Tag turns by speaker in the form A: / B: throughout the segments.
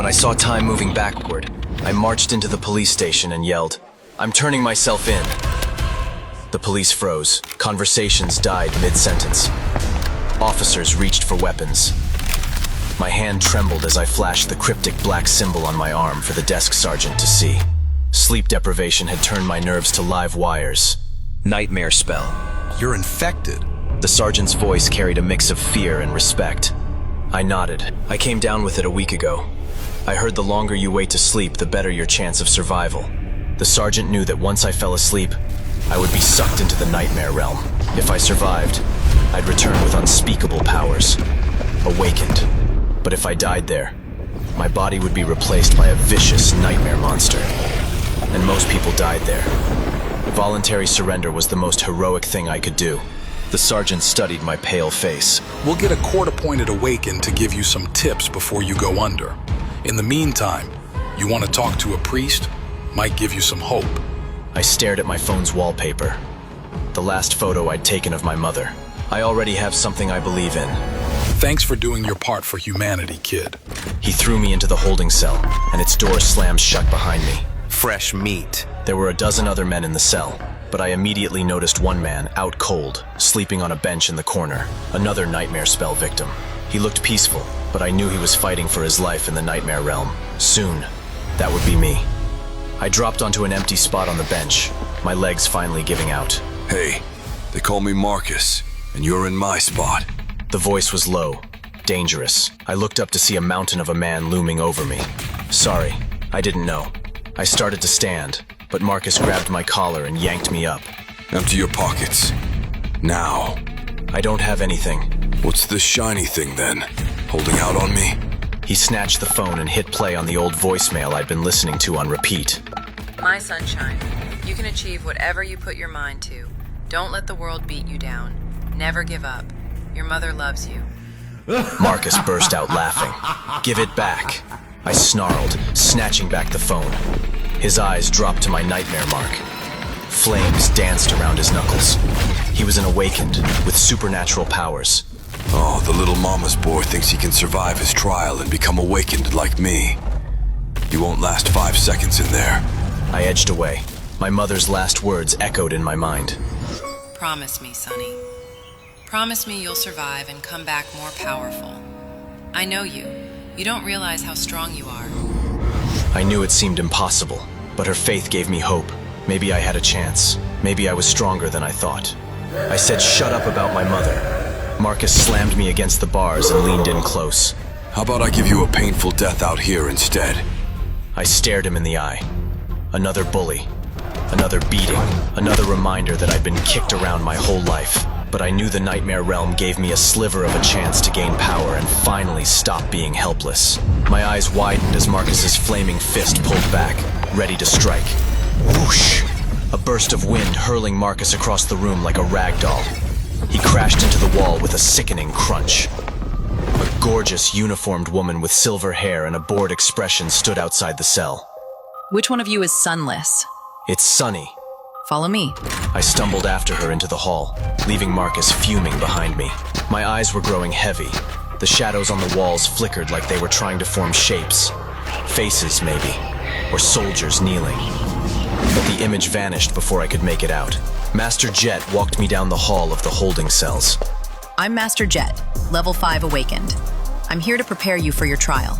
A: When I saw time moving backward, I marched into the police station and yelled, "I'm turning myself in." The police froze. Conversations died mid-sentence. Officers reached for weapons. My hand trembled as I flashed the cryptic black symbol on my arm for the desk sergeant to see. Sleep deprivation had turned my nerves to live wires. Nightmare spell.
B: You're infected.
A: The sergeant's voice carried a mix of fear and respect. I nodded. I came down with it a week ago. I heard the longer you wait to sleep, the better your chance of survival. The sergeant knew that once I fell asleep, I would be sucked into the nightmare realm. If I survived, I'd return with unspeakable powers, awakened. But if I died there, my body would be replaced by a vicious nightmare monster. And most people died there. Voluntary surrender was the most heroic thing I could do. The sergeant studied my pale face.
B: We'll get a court-appointed awakened to give you some tips before you go under. In the meantime, you want to talk to a priest? Might give you some hope.
A: I stared at my phone's wallpaper. The last photo I'd taken of my mother. I already have something I believe in.
B: Thanks for doing your part for humanity, kid.
A: He threw me into the holding cell, and its door slammed shut behind me.
C: Fresh meat.
A: There were a dozen other men in the cell, but I immediately noticed one man, out cold, sleeping on a bench in the corner, another nightmare spell victim. He looked peaceful, but I knew he was fighting for his life in the nightmare realm. Soon, that would be me. I dropped onto an empty spot on the bench, my legs finally giving out.
D: Hey, they call me Marcus, and you're in my spot.
A: The voice was low, dangerous. I looked up to see a mountain of a man looming over me. Sorry, I didn't know. I started to stand, but Marcus grabbed my collar and yanked me up.
D: Empty your pockets. Now.
A: I don't have anything.
D: What's this shiny thing then? Holding out on me?
A: He snatched the phone and hit play on the old voicemail I'd been listening to on repeat.
E: My sunshine, you can achieve whatever you put your mind to. Don't let the world beat you down. Never give up. Your mother loves you.
A: Marcus burst out laughing. Give it back. I snarled, snatching back the phone. His eyes dropped to my nightmare mark. Flames danced around his knuckles. He was an awakened, with supernatural powers.
D: Oh, the little mama's boy thinks he can survive his trial and become awakened like me. You won't last 5 seconds in there.
A: I edged away. My mother's last words echoed in my mind.
E: Promise me, Sonny. Promise me you'll survive and come back more powerful. I know you. You don't realize how strong you are.
A: I knew it seemed impossible, but her faith gave me hope. Maybe I had a chance. Maybe I was stronger than I thought. I said, "Shut up about my mother." Marcus slammed me against the bars and leaned in close.
D: How about I give you a painful death out here instead?
A: I stared him in the eye. Another bully. Another beating. Another reminder that I'd been kicked around my whole life. But I knew the nightmare realm gave me a sliver of a chance to gain power and finally stop being helpless. My eyes widened as Marcus's flaming fist pulled back, ready to strike. Whoosh! A burst of wind hurling Marcus across the room like a rag doll. He crashed into the wall with a sickening crunch. A gorgeous, uniformed woman with silver hair and a bored expression stood outside the cell.
F: Which one of you is sunless?
A: It's Sunny.
F: Follow me.
A: I stumbled after her into the hall, leaving Marcus fuming behind me. My eyes were growing heavy. The shadows on the walls flickered like they were trying to form shapes. Faces, maybe. Or soldiers kneeling. But the image vanished before I could make it out. Master Jet walked me down the hall of the holding cells.
F: I'm Master Jet, level 5 awakened. I'm here to prepare you for your trial.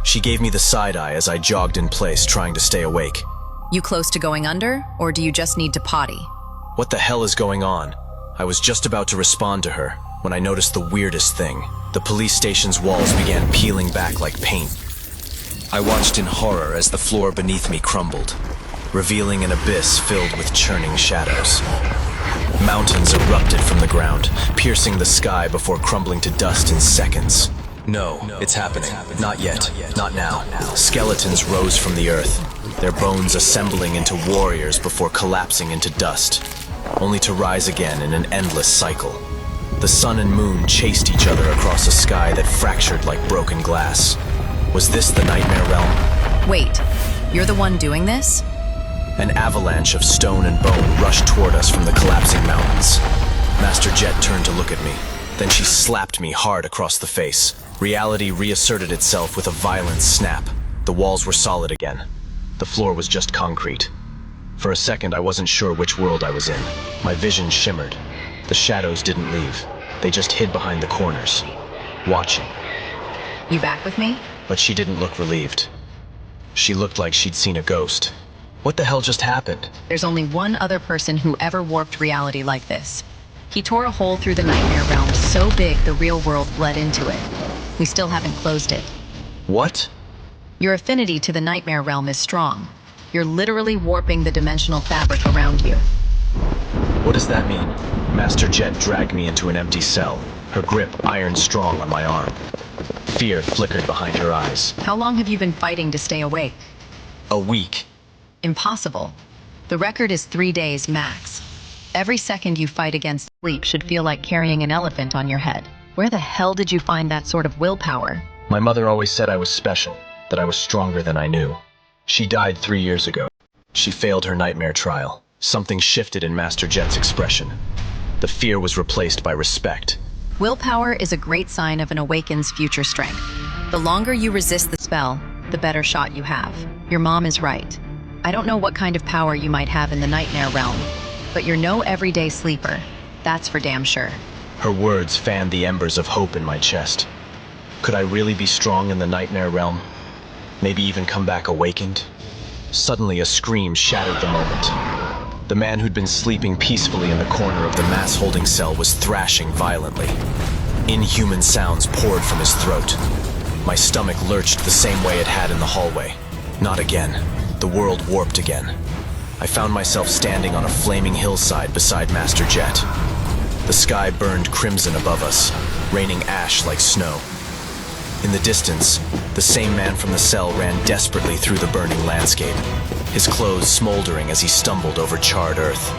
A: She gave me the side eye as I jogged in place, trying to stay awake.
F: You close to going under, or do you just need to potty?
A: What the hell is going on? I was just about to respond to her when I noticed the weirdest thing. The police station's walls began peeling back like paint. I watched in horror as the floor beneath me crumbled, revealing an abyss filled with churning shadows. Mountains erupted from the ground, piercing the sky before crumbling to dust in seconds. No, it's happening. Not yet. Not now. Skeletons rose from the earth, their bones assembling into warriors before collapsing into dust, only to rise again in an endless cycle. The sun and moon chased each other across a sky that fractured like broken glass. Was this the nightmare realm?
F: Wait, you're the one doing this?
A: An avalanche of stone and bone rushed toward us from the collapsing mountains. Master Jet turned to look at me. Then she slapped me hard across the face. Reality reasserted itself with a violent snap. The walls were solid again. The floor was just concrete. For a second, I wasn't sure which world I was in. My vision shimmered. The shadows didn't leave. They just hid behind the corners, watching.
F: You back with me?
A: But she didn't look relieved. She looked like she'd seen a ghost. What the hell just happened?
F: There's only one other person who ever warped reality like this. He tore a hole through the nightmare realm so big the real world bled into it. We still haven't closed it.
A: What?
F: Your affinity to the nightmare realm is strong. You're literally warping the dimensional fabric around you.
A: What does that mean? Master Jet dragged me into an empty cell, her grip iron strong on my arm. Fear flickered behind her eyes.
F: How long have you been fighting to stay awake?
A: A week.
F: Impossible. The record is 3 days max. Every second you fight against sleep should feel like carrying an elephant on your head. Where the hell did you find that sort of willpower?
A: My mother always said I was special, that I was stronger than I knew. She died 3 years ago. She failed her nightmare trial. Something shifted in Master Jet's expression. The fear was replaced by respect.
F: Willpower is a great sign of an awakened's future strength. The longer you resist the spell, the better shot you have. Your mom is right. I don't know what kind of power you might have in the nightmare realm, but you're no everyday sleeper. That's for damn sure.
A: Her words fanned the embers of hope in my chest. Could I really be strong in the nightmare realm? Maybe even come back awakened? Suddenly, a scream shattered the moment. The man who'd been sleeping peacefully in the corner of the mass holding cell was thrashing violently. Inhuman sounds poured from his throat. My stomach lurched the same way it had in the hallway. Not again. The world warped again. I found myself standing on a flaming hillside beside Master Jet. The sky burned crimson above us, raining ash like snow. In the distance, the same man from the cell ran desperately through the burning landscape, his clothes smoldering as he stumbled over charred earth.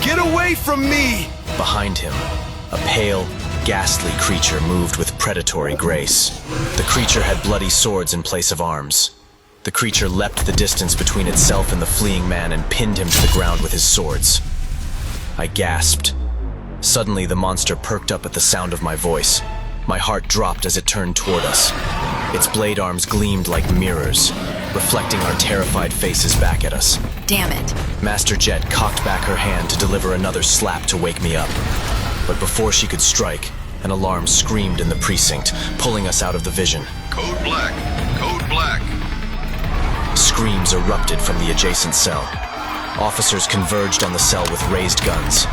D: Get away from me!
A: Behind him, a pale, ghastly creature moved with predatory grace. The creature had bloody swords in place of arms. The creature leapt the distance between itself and the fleeing man and pinned him to the ground with his swords. I gasped. Suddenly, the monster perked up at the sound of my voice. My heart dropped as it turned toward us. Its blade arms gleamed like mirrors, reflecting our terrified faces back at us.
F: Damn it.
A: Master Jet cocked back her hand to deliver another slap to wake me up. But before she could strike, an alarm screamed in the precinct, pulling us out of the vision.
C: Code black. Code black.
A: Screams erupted from the adjacent cell. Officers converged on the cell with raised guns.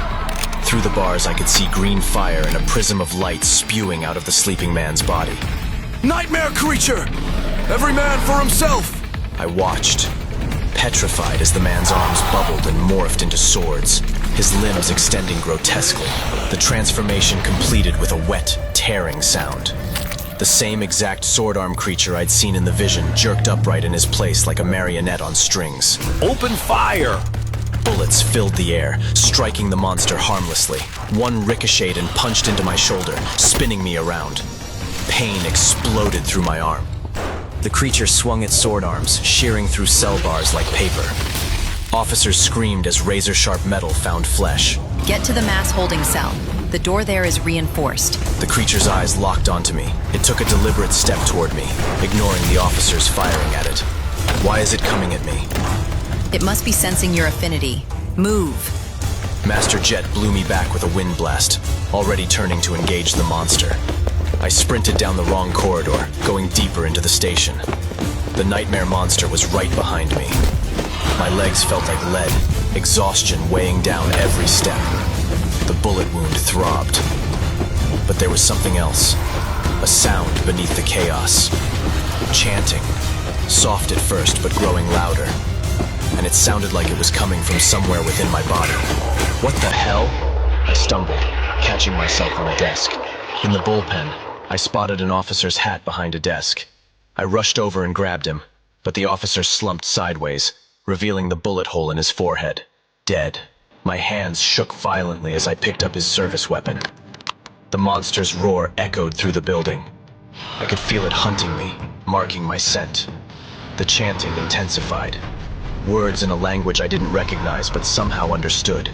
A: Through the bars, I could see green fire and a prism of light spewing out of the sleeping man's body.
D: Nightmare creature! Every man for himself!
A: I watched, petrified as the man's arms bubbled and morphed into swords, his limbs extending grotesquely. The transformation completed with a wet, tearing sound. The same exact sword arm creature I'd seen in the vision jerked upright in his place like a marionette on strings.
D: Open fire!
A: Bullets filled the air, striking the monster harmlessly. One ricocheted and punched into my shoulder, spinning me around. Pain exploded through my arm. The creature swung its sword arms, shearing through cell bars like paper. Officers screamed as razor-sharp metal found flesh.
F: Get to the mass holding cell. The door there is reinforced.
A: The creature's eyes locked onto me. It took a deliberate step toward me, ignoring the officers firing at it. Why is it coming at me?
F: It must be sensing your affinity. Move.
A: Master Jet blew me back with a wind blast, already turning to engage the monster. I sprinted down the wrong corridor, going deeper into the station. The nightmare monster was right behind me. My legs felt like lead, exhaustion weighing down every step. The bullet wound throbbed. But there was something else. A sound beneath the chaos. Chanting. Soft at first, but growing louder. And it sounded like it was coming from somewhere within my body. What the hell? I stumbled, catching myself on a desk. In the bullpen, I spotted an officer's hat behind a desk. I rushed over and grabbed him, but the officer slumped sideways, revealing the bullet hole in his forehead. Dead. My hands shook violently as I picked up his service weapon. The monster's roar echoed through the building. I could feel it hunting me, marking my scent. The chanting intensified. Words in a language I didn't recognize but somehow understood.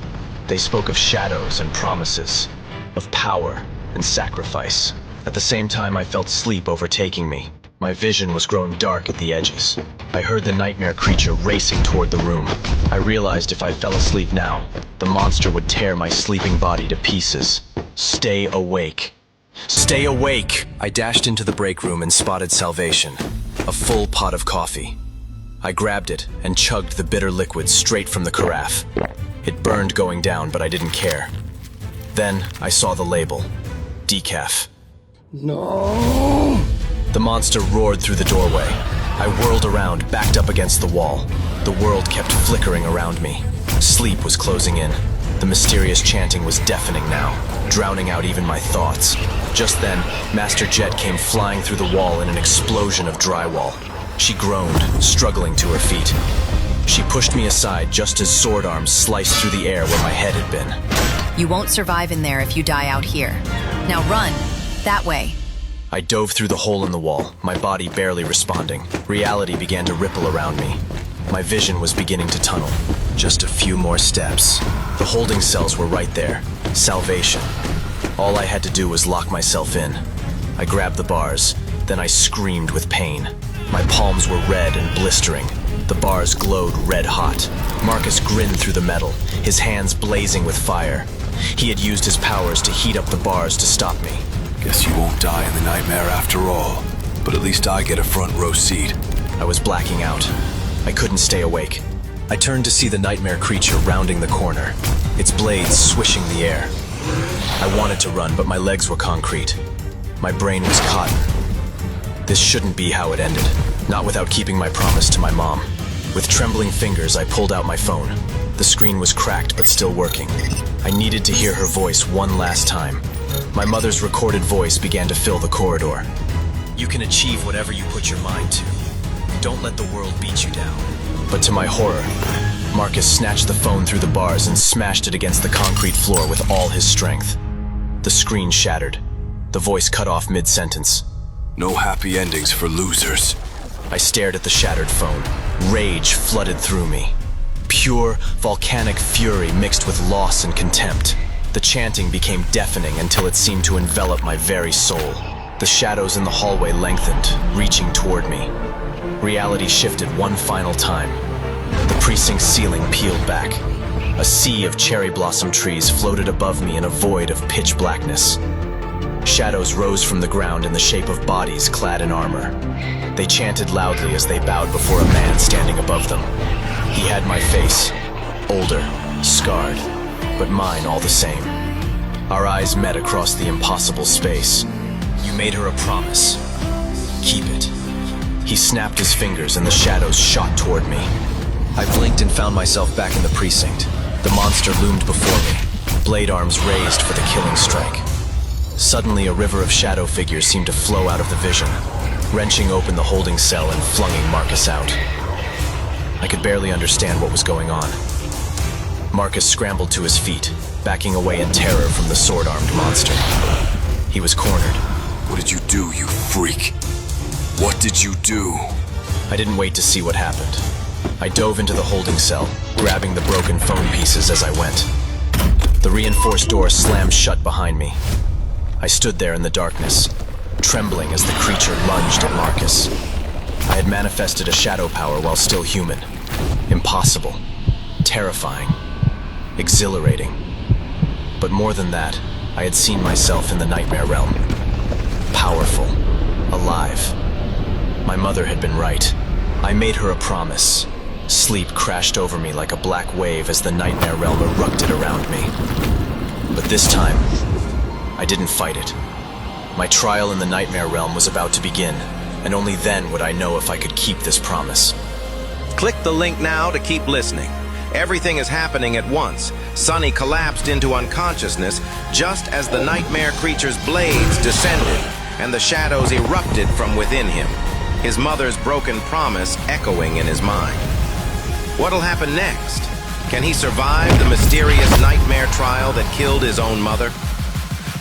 A: They spoke of shadows and promises, of power and sacrifice. At the same time, I felt sleep overtaking me. My vision was growing dark at the edges. I heard the nightmare creature racing toward the room. I realized if I fell asleep now, the monster would tear my sleeping body to pieces. Stay awake. Stay awake! I dashed into the break room and spotted Salvation, a full pot of coffee. I grabbed it and chugged the bitter liquid straight from the carafe. It burned going down, but I didn't care. Then I saw the label. Decaf.
G: No!
A: The monster roared through the doorway. I whirled around, backed up against the wall. The world kept flickering around me. Sleep was closing in. The mysterious chanting was deafening now, drowning out even my thoughts. Just then, Master Jet came flying through the wall in an explosion of drywall. She groaned, struggling to her feet. She pushed me aside just as sword arms sliced through the air where my head had been.
F: You won't survive in there if you die out here. Now run. That way.
A: I dove through the hole in the wall, my body barely responding. Reality began to ripple around me. My vision was beginning to tunnel. Just a few more steps. The holding cells were right there. Salvation. All I had to do was lock myself in. I grabbed the bars, then I screamed with pain. My palms were red and blistering. The bars glowed red hot. Marcus grinned through the metal, his hands blazing with fire. He had used his powers to heat up the bars to stop me.
D: Guess you won't die in the nightmare after all. But at least I get a front row seat.
A: I was blacking out. I couldn't stay awake. I turned to see the nightmare creature rounding the corner, its blades swishing the air. I wanted to run, but my legs were concrete. My brain was cotton. This shouldn't be how it ended, not without keeping my promise to my mom. With trembling fingers, I pulled out my phone. The screen was cracked, but still working. I needed to hear her voice one last time. My mother's recorded voice began to fill the corridor. You can achieve whatever you put your mind to. Don't let the world beat you down. But to my horror, Marcus snatched the phone through the bars and smashed it against the concrete floor with all his strength. The screen shattered. The voice cut off mid-sentence.
D: No happy endings for losers.
A: I stared at the shattered phone. Rage flooded through me. Pure, volcanic fury mixed with loss and contempt. The chanting became deafening until it seemed to envelop my very soul. The shadows in the hallway lengthened, reaching toward me. Reality shifted one final time. The precinct's ceiling peeled back. A sea of cherry blossom trees floated above me in a void of pitch blackness. Shadows rose from the ground in the shape of bodies clad in armor. They chanted loudly as they bowed before a man standing above them. He had my face, older, scarred, but mine all the same. Our eyes met across the impossible space. You made her a promise. Keep it. He snapped his fingers and the shadows shot toward me. I blinked and found myself back in the precinct. The monster loomed before me, blade arms raised for the killing strike. Suddenly, a river of shadow figures seemed to flow out of the vision, wrenching open the holding cell and flinging Marcus out. I could barely understand what was going on. Marcus scrambled to his feet, backing away in terror from the sword-armed monster. He was cornered.
D: What did you do, you freak? What did you do?
A: I didn't wait to see what happened. I dove into the holding cell, grabbing the broken phone pieces as I went. The reinforced door slammed shut behind me. I stood there in the darkness, trembling as the creature lunged at Marcus. I had manifested a shadow power while still human. Impossible, terrifying, exhilarating. But more than that, I had seen myself in the nightmare realm. Powerful, alive. My mother had been right. I made her a promise. Sleep crashed over me like a black wave as the nightmare realm erupted around me. But this time, I didn't fight it. My trial in the nightmare realm was about to begin, and only then would I know if I could keep this promise.
H: Click the link now to keep listening. Everything is happening at once. Sonny collapsed into unconsciousness just as the nightmare creature's blades descended and the shadows erupted from within him, his mother's broken promise echoing in his mind. What'll happen next? Can he survive the mysterious nightmare trial that killed his own mother?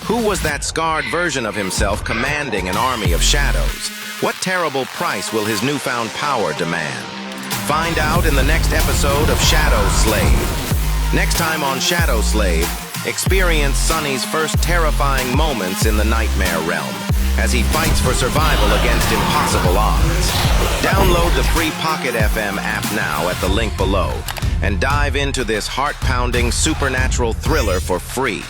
H: Who was that scarred version of himself commanding an army of shadows? What terrible price will his newfound power demand? Find out in the next episode of Shadow Slave. Next time on Shadow Slave, experience Sonny's first terrifying moments in the nightmare realm as he fights for survival against impossible odds. Download the free Pocket FM app now at the link below and dive into this heart-pounding supernatural thriller for free.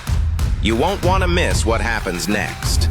H: You won't want to miss what happens next.